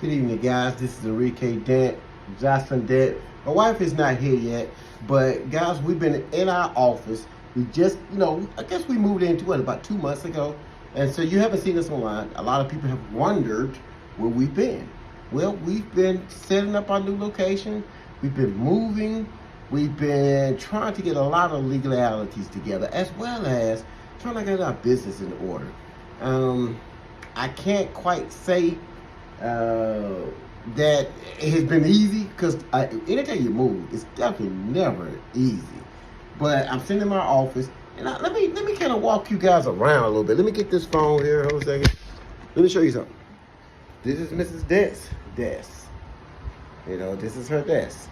Good evening, guys. This is Enrique Joslyn Dent. My wife is not here yet, but guys, we've been in our office. We just, I guess we moved into it about 2 months ago, and so you haven't seen us online. A lot of people have wondered where we've been. Well, we've been setting up our new location. We've been moving. We've been trying to get a lot of legalities together, as well as trying to get our business in order. I can't quite say that it has been easy, because anytime you move, it's definitely never easy. But I'm sitting in my office, and let me kind of walk you guys around a little bit. Let me get this phone here. Hold a second. Let me show you something. This is Mrs. Dent's desk. This is her desk.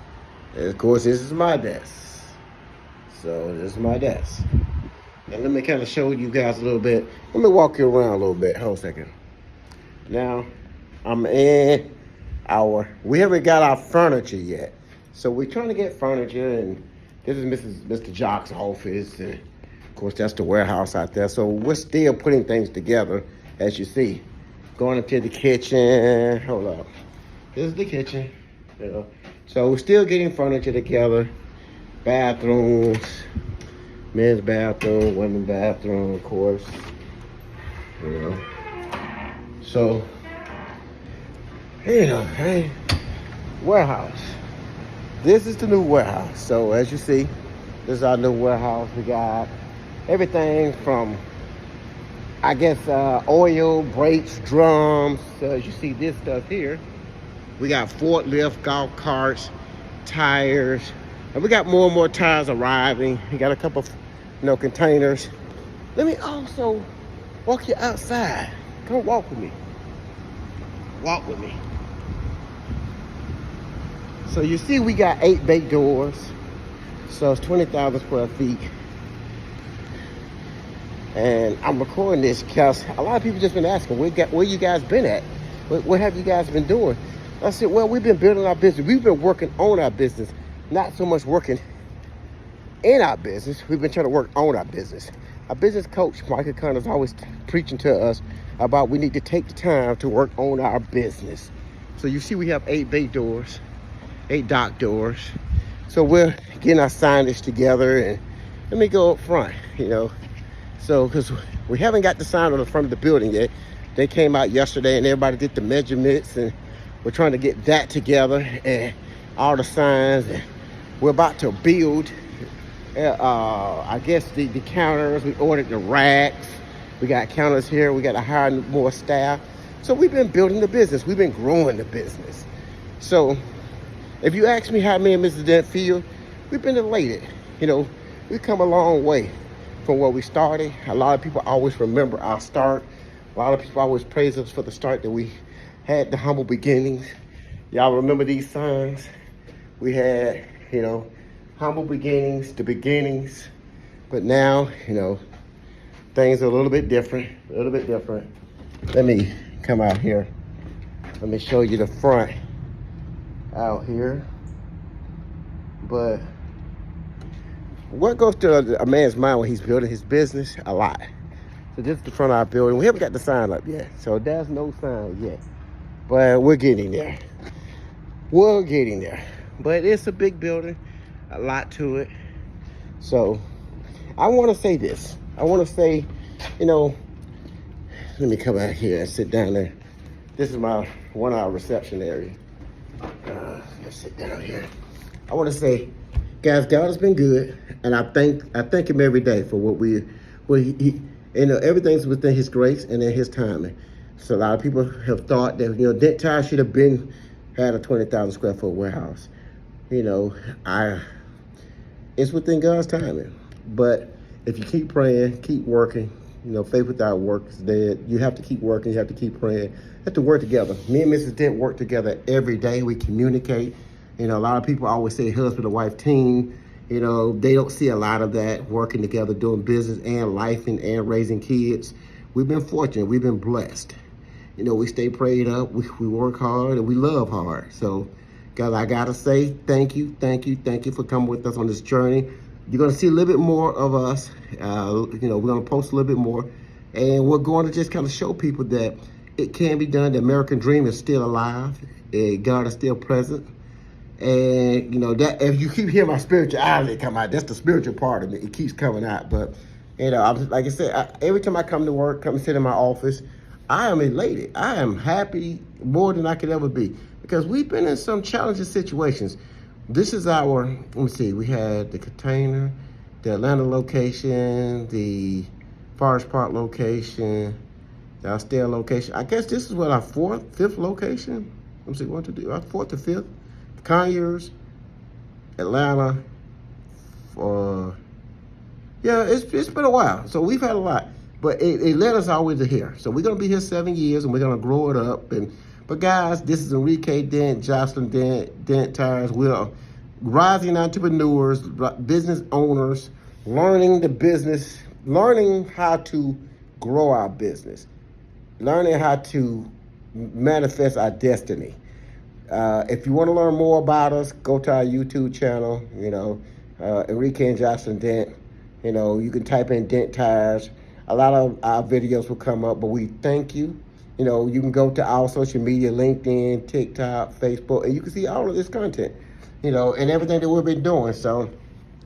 And of course, this is my desk. So this is my desk. And let me kind of show you guys a little bit. Let me walk you around a little bit. Hold a second. Now, I'm in we haven't got our furniture yet. So we're trying to get furniture, and this is Mr. Jock's office, and of course that's the warehouse out there. So we're still putting things together, as you see. Going into the kitchen, hold up. This is the kitchen, So we're still getting furniture together. Bathrooms, men's bathroom, women's bathroom, of course. So, hey, warehouse. This is the new warehouse. So as you see, this is our new warehouse. We got everything from, I guess, oil, brakes, drums. So as you see this stuff here, we got forklift, golf carts, tires, and we got more and more tires arriving. We got a couple of, containers. Let me also walk you outside. Come walk with me. Walk with me. So you see we got 8 bay doors. So it's 20,000 square feet. And I'm recording this because a lot of people just been asking, where you guys been at? What have you guys been doing? I said, well, we've been building our business. We've been working on our business. Not so much working in our business. We've been trying to work on our business. Our business coach, Michael Connor, is always preaching to us about we need to take the time to work on our business. So you see we have 8 bay doors, 8 dock doors. So we're getting our signage together, and let me go up front, So, because we haven't got the sign on the front of the building yet. They came out yesterday and everybody did the measurements, and we're trying to get that together and all the signs. And we're about to build, I guess, the counters. We ordered the racks. We got counters here. We got to hire more staff. So we've been building the business. We've been growing the business. So if you ask me how me and Mrs. Dent feel, we've been elated. We've come a long way from where we started. A lot of people always remember our start. A lot of people always praise us for the start that we had, the humble beginnings. Y'all remember these signs? We had, humble beginnings, the beginnings. But now, things are a little bit different, Let me come out here. Let me show you the front out here. But what goes to a man's mind when he's building his business? A lot. So this is the front of our building. We haven't got the sign up yet. So there's no sign yet. But we're getting there. But it's a big building, a lot to it. So I want to say this. I want to say, let me come out here and sit down there. This is one of our reception area. Let's sit down here. I want to say, guys, God has been good, and I thank Him every day for everything's within His grace and in His timing. So a lot of people have thought that Dent Tire should have had a 20,000 square foot warehouse. It's within God's timing. But if you keep praying, keep working, faith without work is dead. You have to keep working. You have to keep praying. You have to work together. Me and Mrs. Dent work together every day. We communicate. A lot of people always say husband and wife team. They don't see a lot of that, working together, doing business and life and raising kids. We've been fortunate. We've been blessed. We stay prayed up. We work hard, and we love hard. So, guys, I got to say thank you for coming with us on this journey. You're going to see a little bit more of us. We're going to post a little bit more. And we're going to just kind of show people that It can be done. The American dream is still alive. God is still present. And you know that if you keep hearing my spirituality come out, that's the spiritual part of it. It keeps coming out. But you know, like I said, every time I come to work, come sit in my office, I am elated. I am happy more than I could ever be because we've been in some challenging situations. This is our. Let me see. We had the container, the Atlanta location, the Forest Park location, the Austell location. I guess this is what our fifth location. Let me see, 1, 2, 3, our fourth or fifth. Conyers, Atlanta, yeah, it's been a while. So we've had a lot, but it led us always to here. So we're gonna be here 7 years, and we're gonna grow it up. But guys, this is Enrique Dent, Joslyn Dent Tires. We're rising entrepreneurs, business owners, learning the business, learning how to grow our business, learning how to manifest our destiny. If you want to learn more about us, go to our YouTube channel, you know, Enrique and Joslyn Dent. You know, you can type in Dent Tires. A lot of our videos will come up, but we thank you. You know, you can go to our social media, LinkedIn, TikTok, Facebook, and you can see all of this content, you know, and everything that we've been doing. So,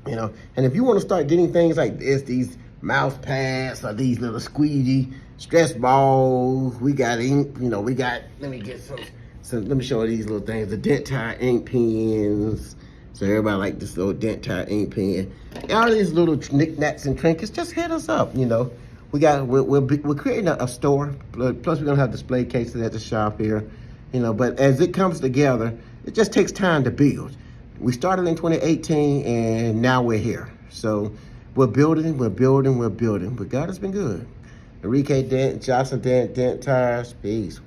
you know, and if you want to start getting things like this, these mouse pads or these little squeegee stress balls, we got ink, you know, let me get some. So let me show you these little things, the Dent Tire ink pens. So everybody like this little Dent Tire ink pen. All these little knickknacks and trinkets, just hit us up, you know. We're creating a store, plus we're gonna have display cases at the shop here, you know, but as it comes together, it just takes time to build. We started in 2018 and now we're here. So we're building, but God has been good. Enrique Dent, Joslyn Dent, Dent Tires, peace.